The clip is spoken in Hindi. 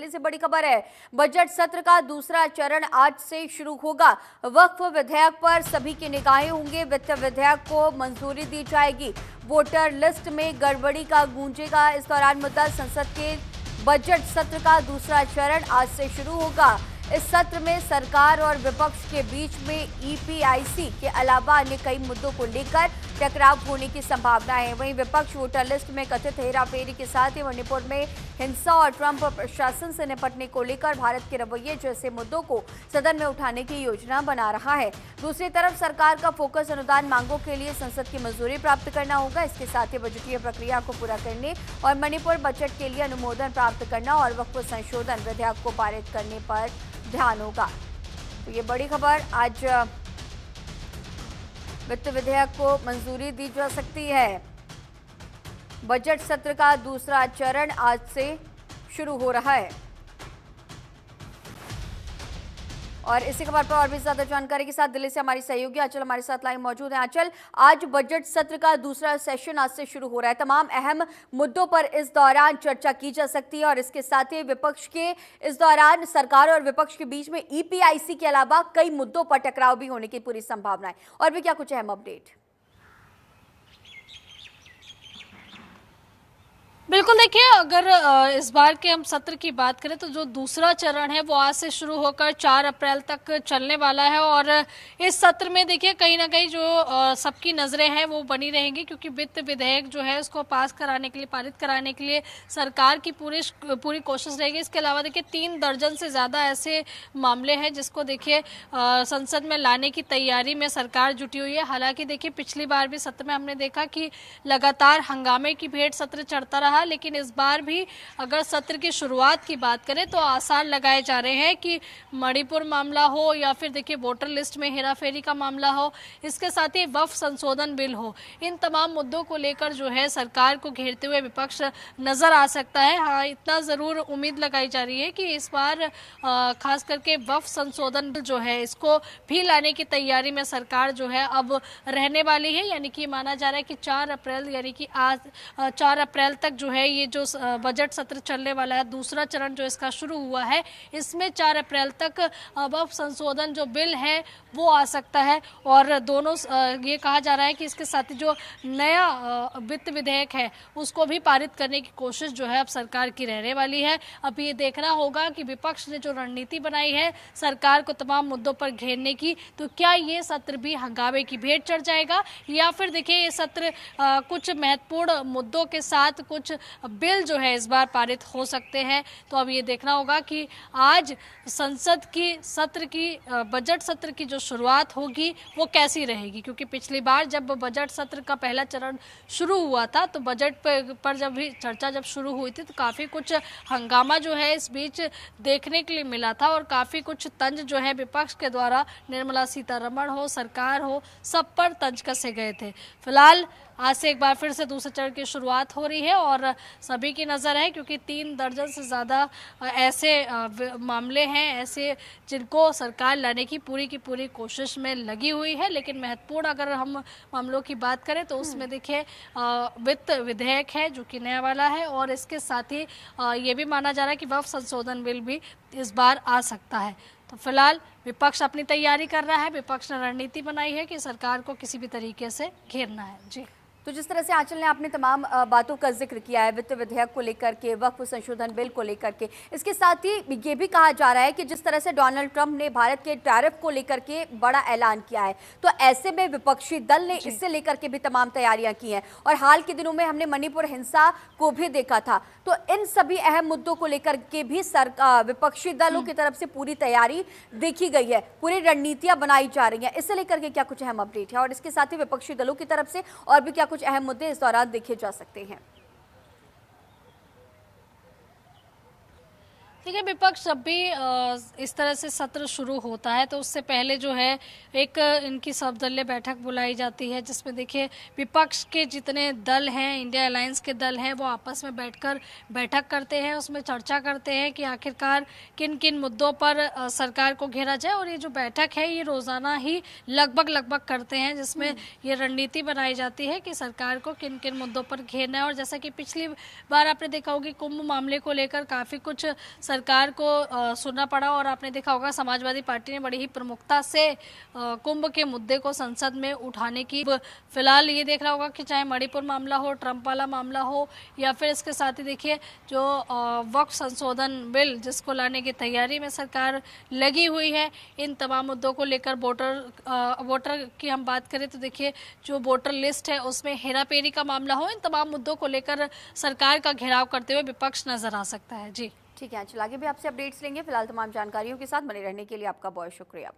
दिल्ली से बड़ी खबर है, बजट सत्र का दूसरा चरण आज से शुरू होगा। वक्फ विधेयक पर सभी की निगाहें होंगी। वित्त विधेयक को मंजूरी दी जाएगी। वोटर लिस्ट में गड़बड़ी का गूंजेगा इस दौरान मुद्दा। संसद के बजट सत्र का दूसरा चरण आज से शुरू होगा। इस सत्र में सरकार और विपक्ष के बीच में ईपीआईसी के अलावा अन्य कई मुद्दों को लेकर टकराव होने की संभावना है। वहीं विपक्ष वोटर लिस्ट में कथित हेराफेरी के साथ ही मणिपुर में हिंसा और ट्रंप प्रशासन से निपटने को लेकर भारत के रवैये जैसे मुद्दों को सदन में उठाने की योजना बना रहा है। दूसरी तरफ सरकार का फोकस अनुदान मांगों के लिए संसद की मंजूरी प्राप्त करना होगा। इसके साथ ही बजटीय प्रक्रिया को पूरा करने और मणिपुर बजट के लिए अनुमोदन प्राप्त करना और वक्फ संशोधन विधेयक को पारित करने पर ध्यान होगा। तो ये बड़ी खबर, आज वित्त विधेयक को मंजूरी दी जा सकती है। बजट सत्र का दूसरा चरण आज से शुरू हो रहा है। और इसी खबर पर और भी ज्यादा जानकारी के साथ दिल्ली से हमारी सहयोगी आंचल हमारे साथ लाइव मौजूद है। आंचल, आज बजट सत्र का दूसरा सेशन आज से शुरू हो रहा है। तमाम अहम मुद्दों पर इस दौरान चर्चा की जा सकती है और इसके साथ ही विपक्ष के इस दौरान सरकार और विपक्ष के बीच में ईपीआईसी के अलावा कई मुद्दों पर टकराव भी होने की पूरी संभावना है। और भी क्या कुछ अहम अपडेट? बिल्कुल, देखिए, अगर इस बार के हम सत्र की बात करें तो जो दूसरा चरण है वो आज से शुरू होकर 4 अप्रैल तक चलने वाला है। और इस सत्र में देखिए कहीं ना कहीं जो सबकी नज़रें हैं वो बनी रहेंगी, क्योंकि वित्त विधेयक जो है उसको पास कराने के लिए, पारित कराने के लिए सरकार की पूरी कोशिश रहेगी। इसके अलावा देखिए 3 दर्जन से ज़्यादा ऐसे मामले हैं जिसको देखिए संसद में लाने की तैयारी में सरकार जुटी हुई है। हालांकि देखिए पिछली बार भी सत्र में हमने देखा कि लगातार हंगामे की भेंट सत्र चढ़ता रहा, लेकिन इस बार भी अगर सत्र की शुरुआत की बात करें तो आसार लगाए जा रहे हैं कि मणिपुर मामला हो या फिर देखिए वोटर लिस्ट में हेराफेरी का मामला हो, इसके साथ ही वक्फ संशोधन बिल हो, इन तमाम मुद्दों को लेकर जो है सरकार को घेरते हुए विपक्ष नजर आ सकता है। हाँ, इतना जरूर उम्मीद लगाई जा रही है कि इस बार खास करके वक्फ संशोधन बिल जो है इसको भी लाने की तैयारी में सरकार जो है अब रहने वाली है। यानी कि माना जा रहा है कि 4 अप्रैल यानी कि आज 4 अप्रैल तक जो है ये जो बजट सत्र चलने वाला है, दूसरा चरण जो इसका शुरू हुआ है, इसमें 4 अप्रैल तक वक्फ संशोधन जो बिल है वो आ सकता है। और दोनों ये कहा जा रहा है कि इसके साथ जो नया वित्त विधेयक है उसको भी पारित करने की कोशिश जो है अब सरकार की रहने वाली है। अब ये देखना होगा कि विपक्ष ने जो रणनीति बनाई है सरकार को तमाम मुद्दों पर घेरने की, तो क्या ये सत्र भी हंगामे की भेंट चढ़ जाएगा या फिर देखिए ये सत्र कुछ महत्वपूर्ण मुद्दों के साथ कुछ बिल जो है इस बार पारित हो सकते हैं। तो अब ये देखना होगा कि आज संसद की सत्र की बजट सत्र की जो शुरुआत होगी वो कैसी रहेगी, क्योंकि पिछली बार जब बजट सत्र का पहला चरण शुरू हुआ था तो बजट पर जब भी चर्चा जब शुरू हुई थी तो काफ़ी कुछ हंगामा जो है इस बीच देखने के लिए मिला था और काफ़ी कुछ तंज जो है विपक्ष के द्वारा निर्मला सीतारमण हो, सरकार हो, सब पर तंज कसे गए थे। फिलहाल आज से एक बार फिर से दूसरे चरण की शुरुआत हो रही है और सभी की नज़र है, क्योंकि 3 दर्जन से ज़्यादा ऐसे मामले हैं ऐसे जिनको सरकार लाने की पूरी कोशिश में लगी हुई है। लेकिन महत्वपूर्ण अगर हम मामलों की बात करें तो उसमें देखिए वित्त विधेयक है जो कि नया वाला है और इसके साथ ही ये भी माना जा रहा है कि वक्फ संशोधन बिल भी इस बार आ सकता है। तो फिलहाल विपक्ष अपनी तैयारी कर रहा है, विपक्ष ने रणनीति बनाई है कि सरकार को किसी भी तरीके से घेरना है। जी, तो जिस तरह से आंचल ने आपने तमाम बातों का जिक्र किया है, वित्त विधेयक को लेकर के, वक्फ संशोधन बिल को लेकर के, इसके साथ ही ये भी कहा जा रहा है कि जिस तरह से डोनाल्ड ट्रंप ने भारत के टैरिफ को लेकर के बड़ा ऐलान किया है, तो ऐसे में विपक्षी दल ने इससे लेकर के भी तमाम तैयारियां की हैं। और हाल के दिनों में हमने मणिपुर हिंसा को भी देखा था। तो इन सभी अहम मुद्दों को लेकर के भी विपक्षी दलों की तरफ से पूरी तैयारी देखी गई है, पूरी रणनीतियां बनाई जा रही हैं। इससे लेकर के क्या कुछ अहम अपडेट है और इसके साथ ही विपक्षी दलों की तरफ से और भी क्या कुछ अहम मुद्दे इस दौरान देखे जा सकते हैं? देखिए, विपक्ष जब भी इस तरह से सत्र शुरू होता है तो उससे पहले जो है एक इनकी सर्वदलीय बैठक बुलाई जाती है, जिसमें देखिए विपक्ष के जितने दल हैं, इंडिया अलायंस के दल हैं, वो आपस में बैठकर बैठक करते हैं, उसमें चर्चा करते हैं कि आखिरकार किन किन मुद्दों पर सरकार को घेरा जाए। और ये जो बैठक है ये रोज़ाना ही लगभग करते हैं, जिसमें ये रणनीति बनाई जाती है कि सरकार को किन किन मुद्दों पर घेरना है। और जैसा कि पिछली बार आपने देखा होगी कुंभ मामले को लेकर काफ़ी कुछ सरकार को सुनना पड़ा। और आपने देखा होगा समाजवादी पार्टी ने बड़ी ही प्रमुखता से कुंभ के मुद्दे को संसद में उठाने की, फिलहाल ये देख रहा होगा कि चाहे मणिपुर मामला हो, ट्रंप वाला मामला हो, या फिर इसके साथ ही देखिए जो वक्फ संशोधन बिल जिसको लाने की तैयारी में सरकार लगी हुई है, इन तमाम मुद्दों को लेकर वोटर की हम बात करें तो देखिए जो वोटर लिस्ट है उसमें हेराफेरी का मामला हो, इन तमाम मुद्दों को लेकर सरकार का घेराव करते हुए विपक्ष नजर आ सकता है। जी ठीक है, चल आगे भी आपसे अपडेट्स लेंगे। फिलहाल तमाम जानकारियों के साथ बने रहने के लिए आपका बहुत शुक्रिया।